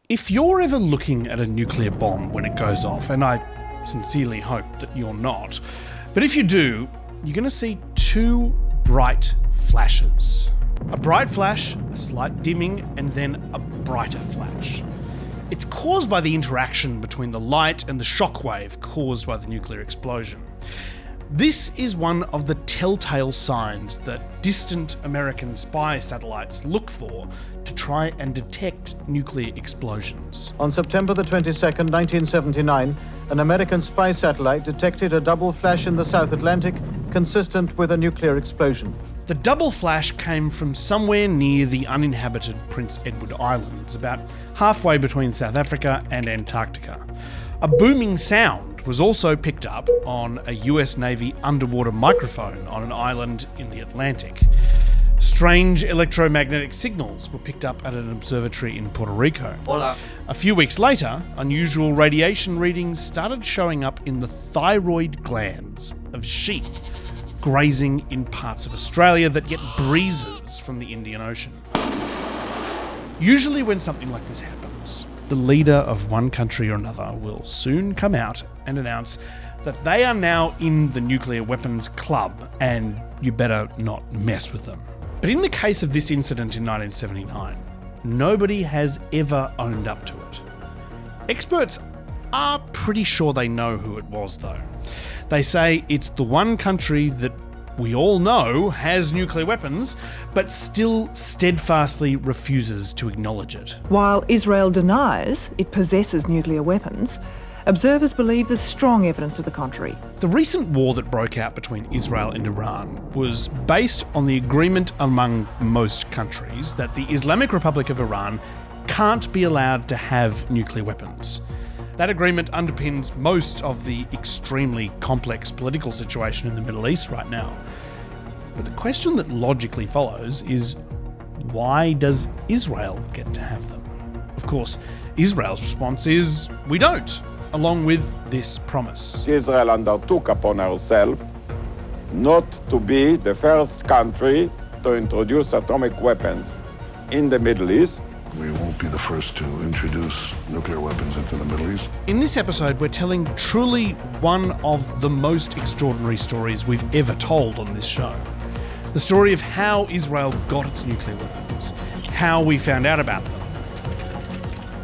If you're ever looking at a nuclear bomb when it goes off, and I sincerely hope that you're not, but if you do, you're going to see two bright flashes. A bright flash, a slight dimming, and then a brighter flash. It's caused by the interaction between the light and the shockwave caused by the nuclear explosion. This is one of the telltale signs that distant American spy satellites look for to try and detect nuclear explosions. On September the 22nd, 1979, an American spy satellite detected a double flash in the South Atlantic consistent with a nuclear explosion. The double flash came from somewhere near the uninhabited Prince Edward Islands, about halfway between South Africa and Antarctica. A booming sound was also picked up on a US Navy underwater microphone on an island in the Atlantic. Strange electromagnetic signals were picked up at an observatory in Puerto Rico. Hola. A few weeks later, unusual radiation readings started showing up in the thyroid glands of sheep grazing in parts of Australia that get breezes from the Indian Ocean. Usually when something like this happens, the leader of one country or another will soon come out and announce that they are now in the nuclear weapons club and you better not mess with them. But in the case of this incident in 1979, nobody has ever owned up to it. Experts are pretty sure they know who it was though. They say it's the one country that we all know has nuclear weapons, but still steadfastly refuses to acknowledge it. While Israel denies it possesses nuclear weapons, observers believe there's strong evidence to the contrary. The recent war that broke out between Israel and Iran was based on the agreement among most countries that the Islamic Republic of Iran can't be allowed to have nuclear weapons. That agreement underpins most of the extremely complex political situation in the Middle East right now. But the question that logically follows is, why does Israel get to have them? Of course, Israel's response is, we don't, along with this promise. Israel undertook upon herself not to be the first country to introduce atomic weapons in the Middle East. We won't be the first to introduce nuclear weapons into the Middle East. In this episode, we're telling truly one of the most extraordinary stories we've ever told on this show. The story of how Israel got its nuclear weapons, how we found out about them,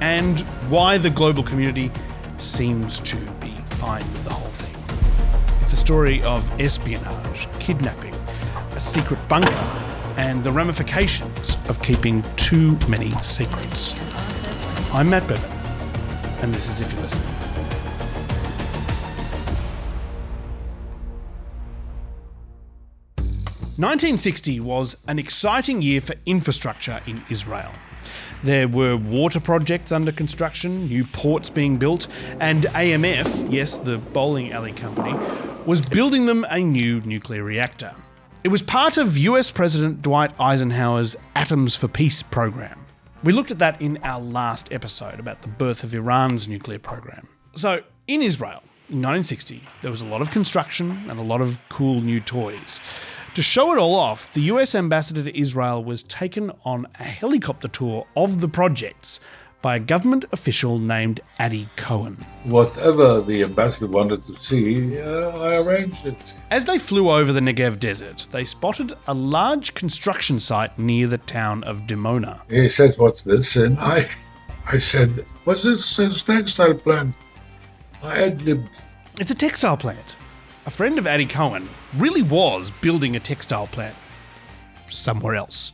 and why the global community seems to be fine with the whole thing. It's a story of espionage, kidnapping, a secret bunker, and the ramifications of keeping too many secrets. I'm Matt Bevan, and this is If You're Listening. "1960 was an exciting year for infrastructure in Israel. There were water projects under construction, new ports being built, and AMF, yes, the bowling alley company, was building them a new nuclear reactor. It was part of US President Dwight Eisenhower's Atoms for Peace program. We looked at that in our last episode about the birth of Iran's nuclear program. So, in Israel, in 1960, there was a lot of construction and a lot of cool new toys. To show it all off, the US ambassador to Israel was taken on a helicopter tour of the projects by a government official named Adi Cohen. Whatever the ambassador wanted to see, I arranged it. As they flew over the Negev desert, they spotted a large construction site near the town of Dimona. He said, "What's this?" And I said, "What's this? It's a textile plant." I ad-libbed. It's a textile plant. A friend of Adi Cohen really was building a textile plant somewhere else.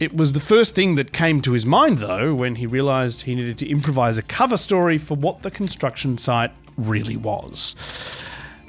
It was the first thing that came to his mind, though, when he realised he needed to improvise a cover story for what the construction site really was.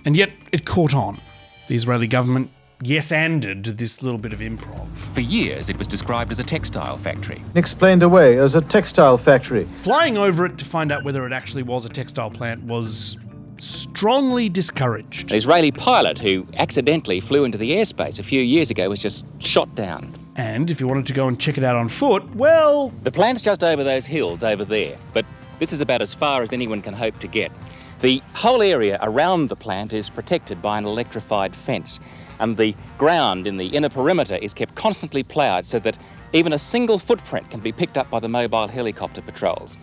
And yet, it caught on. The Israeli government yes-anded this little bit of improv. For years, it was described as a textile factory. Explained away as a textile factory. Flying over it to find out whether it actually was a textile plant was strongly discouraged. An Israeli pilot who accidentally flew into the airspace a few years ago was just shot down. And if you wanted to go and check it out on foot, well... The plant's just over those hills over there, but this is about as far as anyone can hope to get. The whole area around the plant is protected by an electrified fence, and the ground in the inner perimeter is kept constantly ploughed so that Even a single footprint can be picked up by the mobile helicopter patrols.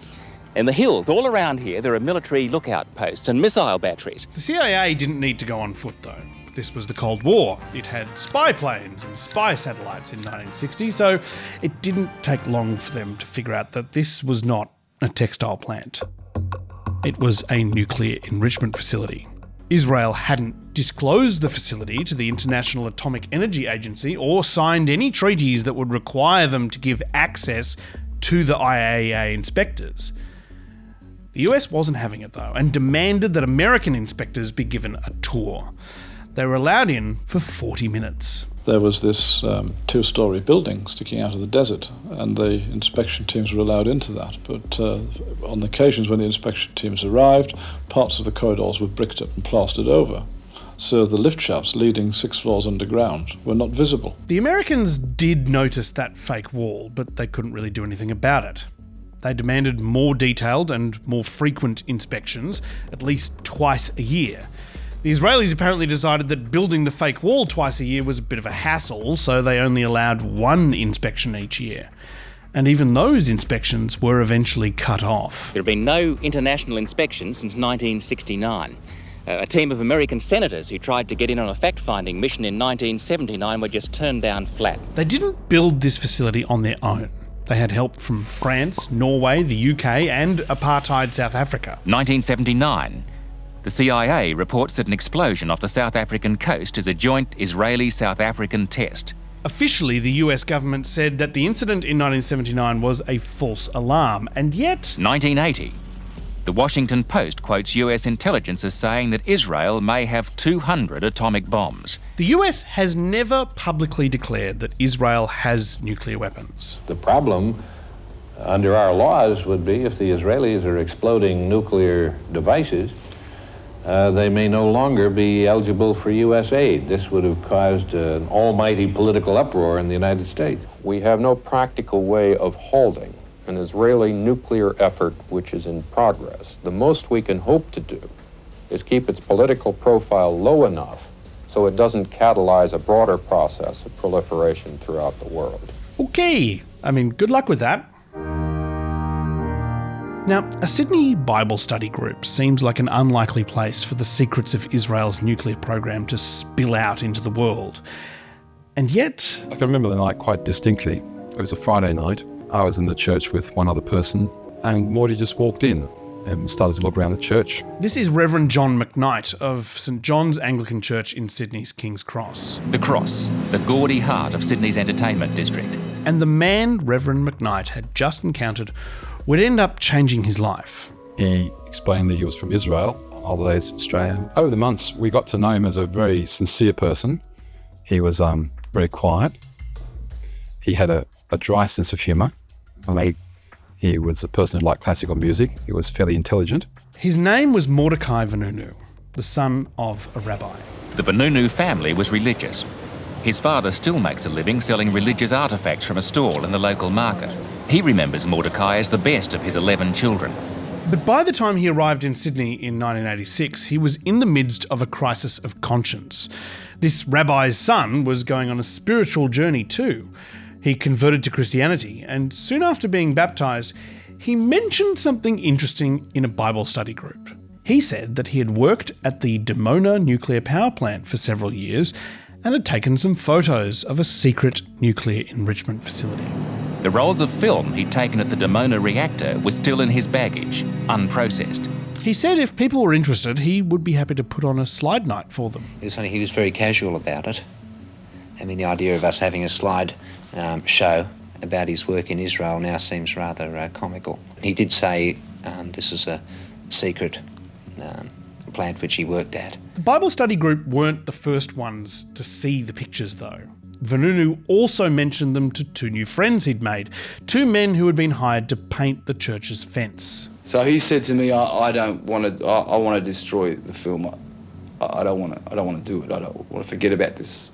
In the hills all around here, there are military lookout posts and missile batteries. The CIA didn't need to go on foot, though. This was the Cold War. It had spy planes and spy satellites in 1960, so it didn't take long for them to figure out that this was not a textile plant. It was a nuclear enrichment facility. Israel hadn't disclosed the facility to the International Atomic Energy Agency or signed any treaties that would require them to give access to the IAEA inspectors. The US wasn't having it, though, and demanded that American inspectors be given a tour. They were allowed in for 40 minutes. There was this two-storey building sticking out of the desert, and the inspection teams were allowed into that. But on the occasions when the inspection teams arrived, parts of the corridors were bricked up and plastered over. So the lift shafts leading 6 floors underground were not visible. The Americans did notice that fake wall, but they couldn't really do anything about it. They demanded more detailed and more frequent inspections, at least twice a year. The Israelis apparently decided that building the fake wall twice a year was a bit of a hassle, so they only allowed one inspection each year. And even those inspections were eventually cut off. There have been no international inspections since 1969. A team of American senators who tried to get in on a fact-finding mission in 1979 were just turned down flat. They didn't build this facility on their own. They had help from France, Norway, the UK, and apartheid South Africa. 1979. The CIA reports that an explosion off the South African coast is a joint Israeli-South African test. Officially, the US government said that the incident in 1979 was a false alarm, and yet... 1980. The Washington Post quotes US intelligence as saying that Israel may have 200 atomic bombs. The US has never publicly declared that Israel has nuclear weapons. The problem under our laws would be if the Israelis are exploding nuclear devices, they may no longer be eligible for U.S. aid. This would have caused an almighty political uproar in the United States. We have no practical way of halting an Israeli nuclear effort which is in progress. The most we can hope to do is keep its political profile low enough so it doesn't catalyze a broader process of proliferation throughout the world. Okay, good luck with that. Now, a Sydney Bible study group seems like an unlikely place for the secrets of Israel's nuclear program to spill out into the world. And yet... I can remember the night quite distinctly. It was a Friday night. I was in the church with one other person, and Morty just walked in and started to look around the church. This is Reverend John McKnight of St John's Anglican Church in Sydney's King's Cross. The Cross, the gaudy heart of Sydney's entertainment district. And the man Reverend McKnight had just encountered would end up changing his life. He explained that he was from Israel, on holidays in Australia. Over the months, we got to know him as a very sincere person. He was very quiet. He had a dry sense of humour. He was a person who liked classical music. He was fairly intelligent. His name was Mordecai Vanunu, the son of a rabbi. The Vanunu family was religious. His father still makes a living selling religious artefacts from a stall in the local market. He remembers Mordecai as the best of his 11 children. But by the time he arrived in Sydney in 1986, he was in the midst of a crisis of conscience. This rabbi's son was going on a spiritual journey too. He converted to Christianity, and soon after being baptised, he mentioned something interesting in a Bible study group. He said that he had worked at the Dimona nuclear power plant for several years and had taken some photos of a secret nuclear enrichment facility. The rolls of film he'd taken at the Dimona reactor were still in his baggage, unprocessed. He said if people were interested, he would be happy to put on a slide night for them. It was funny, he was very casual about it. The idea of us having a slide show about his work in Israel now seems rather comical. He did say this is a secret plant which he worked at. The Bible study group weren't the first ones to see the pictures, though. Vanunu also mentioned them to 2 new friends he'd made, 2 men who had been hired to paint the church's fence. So he said to me, I want to destroy the film. I don't want to do it. I don't want to forget about this.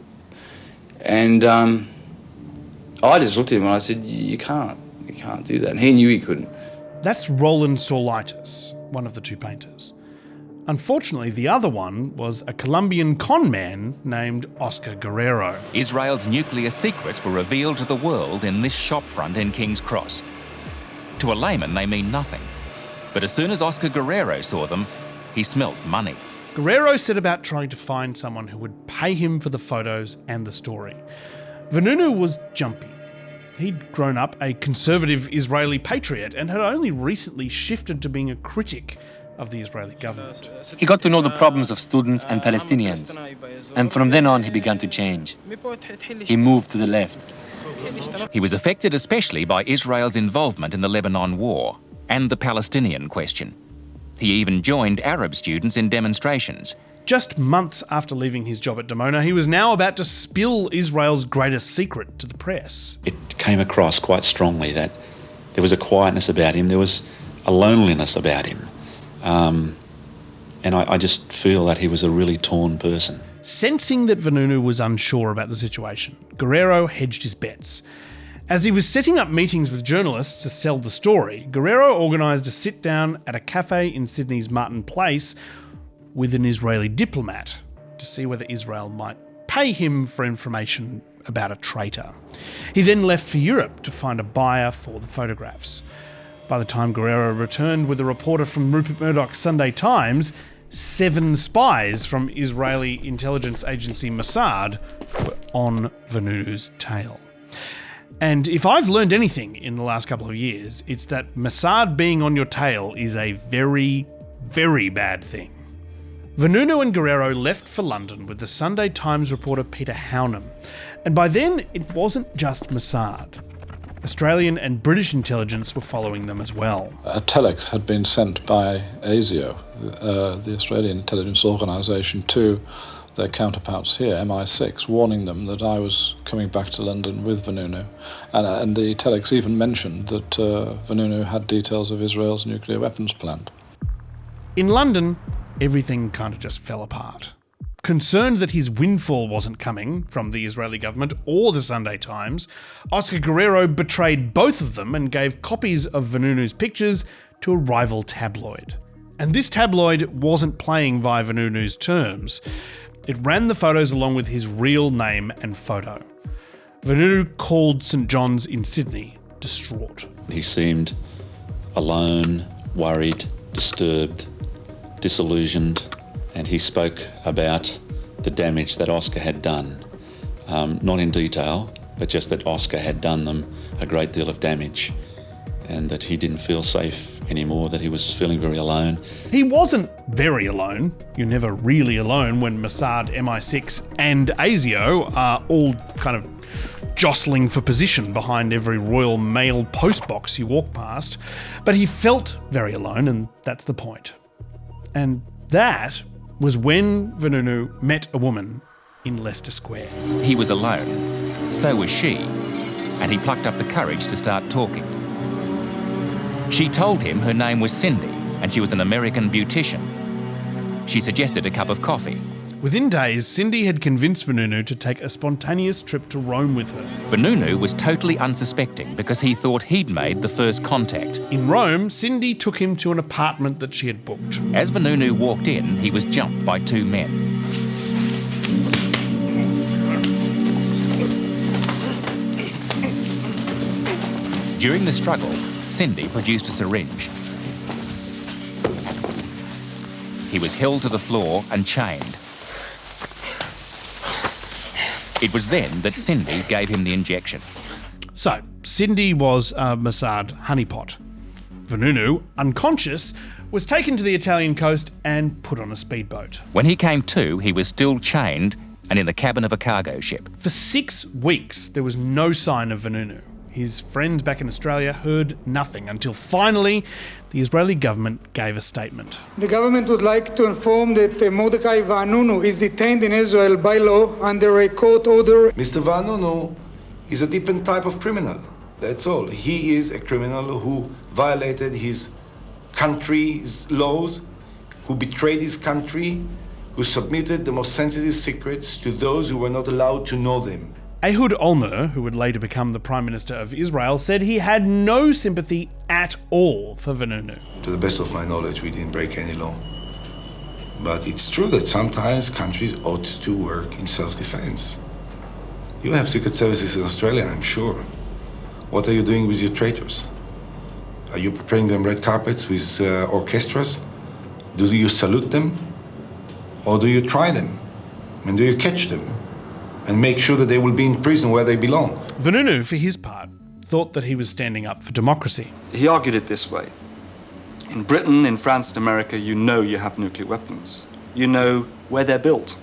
And I just looked at him and I said, you can't do that. And he knew he couldn't. That's Roland Saulitis, one of the 2 painters. Unfortunately, the other one was a Colombian con man named Oscar Guerrero. Israel's nuclear secrets were revealed to the world in this shopfront in King's Cross. To a layman, they mean nothing. But as soon as Oscar Guerrero saw them, he smelt money. Guerrero set about trying to find someone who would pay him for the photos and the story. Vanunu was jumpy. He'd grown up a conservative Israeli patriot and had only recently shifted to being a critic of the Israeli government. He got to know the problems of students and Palestinians, and from then on he began to change. He moved to the left. He was affected especially by Israel's involvement in the Lebanon war and the Palestinian question. He even joined Arab students in demonstrations. Just months after leaving his job at Dimona, he was now about to spill Israel's greatest secret to the press. It came across quite strongly that there was a quietness about him, there was a loneliness about him. And I just feel that he was a really torn person. Sensing that Vanunu was unsure about the situation, Guerrero hedged his bets. As he was setting up meetings with journalists to sell the story, Guerrero organised a sit-down at a cafe in Sydney's Martin Place with an Israeli diplomat to see whether Israel might pay him for information about a traitor. He then left for Europe to find a buyer for the photographs. By the time Guerrero returned with a reporter from Rupert Murdoch's Sunday Times, 7 spies from Israeli intelligence agency Mossad were on Vanunu's tail. And if I've learned anything in the last couple of years, it's that Mossad being on your tail is a very, very bad thing. Vanunu and Guerrero left for London with the Sunday Times reporter Peter Hownham. And by then, it wasn't just Mossad. Australian and British intelligence were following them as well. A telex had been sent by ASIO, the Australian intelligence organisation, to their counterparts here, MI6, warning them that I was coming back to London with Vanunu. And the telex even mentioned that Vanunu had details of Israel's nuclear weapons plant. In London, everything kind of just fell apart. Concerned that his windfall wasn't coming from the Israeli government or the Sunday Times, Oscar Guerrero betrayed both of them and gave copies of Vanunu's pictures to a rival tabloid. And this tabloid wasn't playing by Vanunu's terms. It ran the photos along with his real name and photo. Vanunu called St John's in Sydney distraught. He seemed alone, worried, disturbed, disillusioned, and he spoke about the damage that Oscar had done. Not in detail, but just that Oscar had done them a great deal of damage and that he didn't feel safe anymore, that he was feeling very alone. He wasn't very alone. You're never really alone when Mossad, MI6 and ASIO are all kind of jostling for position behind every Royal Mail postbox you walk past. But he felt very alone, and that's the point. And that was when Vanunu met a woman in Leicester Square. He was alone. So was she. And he plucked up the courage to start talking. She told him her name was Cindy and she was an American beautician. She suggested a cup of coffee. Within days, Cindy had convinced Vanunu to take a spontaneous trip to Rome with her. Vanunu was totally unsuspecting because he thought he'd made the first contact. In Rome, Cindy took him to an apartment that she had booked. As Vanunu walked in, he was jumped by 2 men. During the struggle, Cindy produced a syringe. He was held to the floor and chained. It was then that Cindy gave him the injection. So, Cindy was a Mossad honeypot. Vanunu, unconscious, was taken to the Italian coast and put on a speedboat. When he came to, he was still chained and in the cabin of a cargo ship. For 6 weeks, there was no sign of Vanunu. His friends back in Australia heard nothing until finally the Israeli government gave a statement. The government would like to inform that Mordechai Vanunu is detained in Israel by law under a court order. Mr. Vanunu is a different type of criminal. That's all. He is a criminal who violated his country's laws, who betrayed his country, who submitted the most sensitive secrets to those who were not allowed to know them. Ehud Olmert, who would later become the Prime Minister of Israel, said he had no sympathy at all for Vanunu. To the best of my knowledge, we didn't break any law. But it's true that sometimes countries ought to work in self-defense. You have secret services in Australia, I'm sure. What are you doing with your traitors? Are you preparing them red carpets with orchestras? Do you salute them? Or do you try them? And do you catch them? And make sure that they will be in prison where they belong? Vanunu, for his part, thought that he was standing up for democracy. He argued it this way. In Britain, in France, and America, you know you have nuclear weapons. You know where they're built.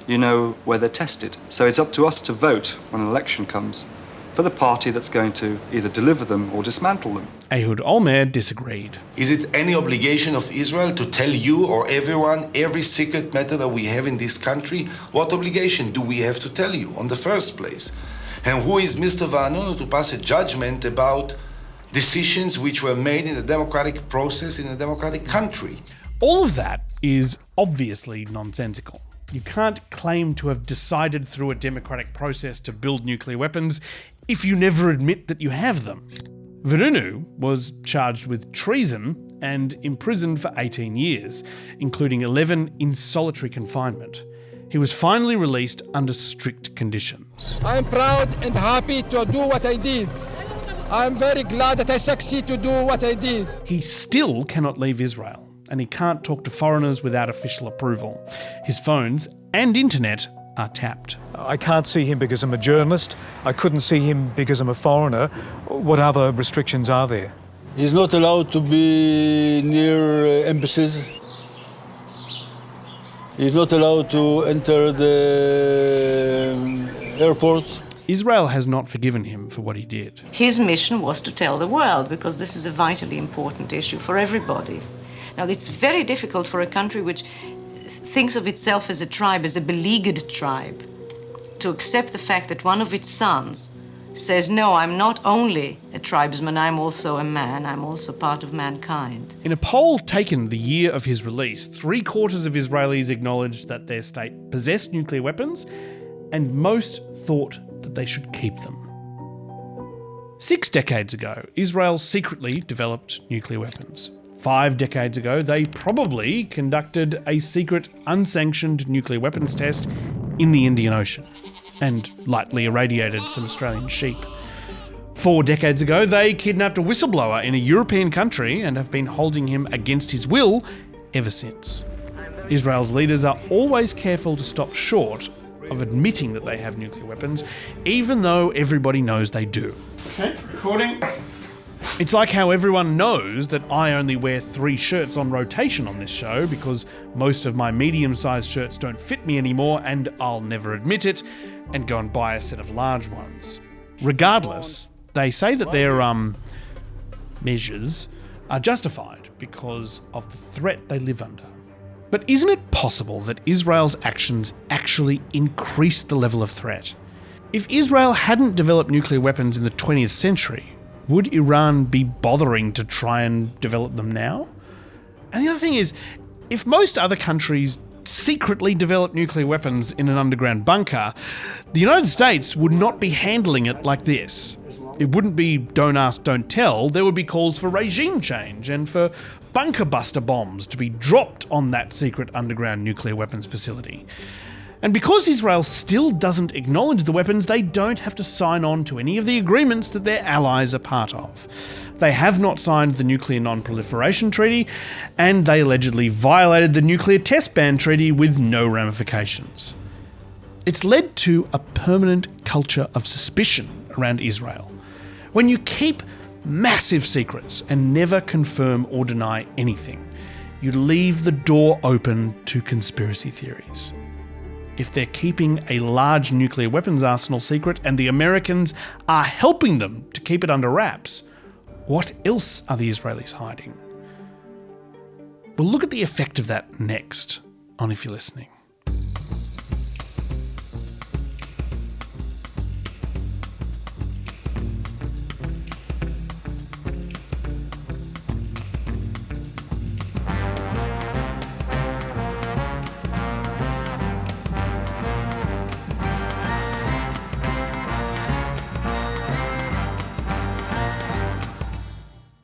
You know where they're tested. So it's up to us to vote when an election comes for the party that's going to either deliver them or dismantle them. Ehud Olmert disagreed. Is it any obligation of Israel to tell you or everyone every secret matter that we have in this country? What obligation do we have to tell you on the first place? And who is Mr. Vanunu to pass a judgment about decisions which were made in a democratic process in a democratic country? All of that is obviously nonsensical. You can't claim to have decided through a democratic process to build nuclear weapons if you never admit that you have them. Vanunu was charged with treason and imprisoned for 18 years, including 11 in solitary confinement. He was finally released under strict conditions. I'm proud and happy to do what I did. I'm very glad that I succeed to do what I did. He still cannot leave Israel, and he can't talk to foreigners without official approval. His phones and internet are tapped. I can't see him because I'm a journalist. I couldn't see him because I'm a foreigner. What other restrictions are there? He's not allowed to be near embassies. He's not allowed to enter the airport. Israel has not forgiven him for what he did. His mission was to tell the world, because this is a vitally important issue for everybody. Now, it's very difficult for a country which thinks of itself as a tribe, as a beleaguered tribe, to accept the fact that one of its sons says, no, I'm not only a tribesman, I'm also a man, I'm also part of mankind. In a poll taken the year of his release, 3/4 of Israelis acknowledged that their state possessed nuclear weapons, and most thought that they should keep them. 6 decades ago, Israel secretly developed nuclear weapons. 5 decades ago, they probably conducted a secret, unsanctioned nuclear weapons test in the Indian Ocean and lightly irradiated some Australian sheep. 4 decades ago, they kidnapped a whistleblower in a European country and have been holding him against his will ever since. Israel's leaders are always careful to stop short of admitting that they have nuclear weapons, even though everybody knows they do. Okay, recording. It's like how everyone knows that I only wear 3 shirts on rotation on this show because most of my medium-sized shirts don't fit me anymore and I'll never admit it and go and buy a set of large ones. Regardless, they say that their measures are justified because of the threat they live under. But isn't it possible that Israel's actions actually increase the level of threat? If Israel hadn't developed nuclear weapons in the 20th century, would Iran be bothering to try and develop them now? And the other thing is, if most other countries secretly develop nuclear weapons in an underground bunker, the United States would not be handling it like this. It wouldn't be don't ask, don't tell. There would be calls for regime change and for bunker buster bombs to be dropped on that secret underground nuclear weapons facility. And because Israel still doesn't acknowledge the weapons, they don't have to sign on to any of the agreements that their allies are part of. They have not signed the Nuclear Non-Proliferation Treaty, and they allegedly violated the Nuclear Test Ban Treaty with no ramifications. It's led to a permanent culture of suspicion around Israel. When you keep massive secrets and never confirm or deny anything, you leave the door open to conspiracy theories. If they're keeping a large nuclear weapons arsenal secret and the Americans are helping them to keep it under wraps, what else are the Israelis hiding? We'll look at the effect of that next on If You're Listening.